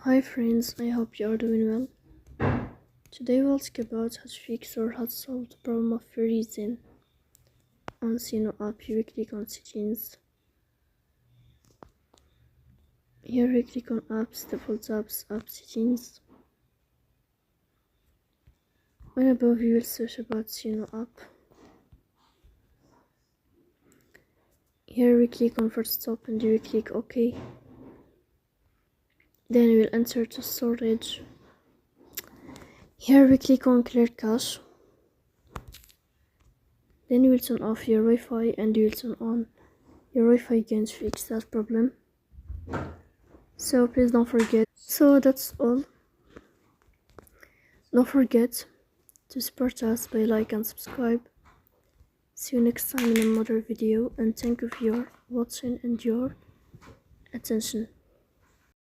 Hi friends, I hope you are doing well. Today we'll talk about how to fix or how to solve the problem of freezing on Suno app. You click on settings. Here we click on apps, default apps, app settings. When above you will search about Suno app. Here we click on first stop and you will click OK. Then we will enter to storage. Here we click on clear cache. Then you will turn off your Wi-Fi and you will turn on your Wi-Fi again to fix that problem. So please don't forget. So that's all. Don't forget to support us by like and subscribe. See you next time in another video, and thank you for your watching and your attention.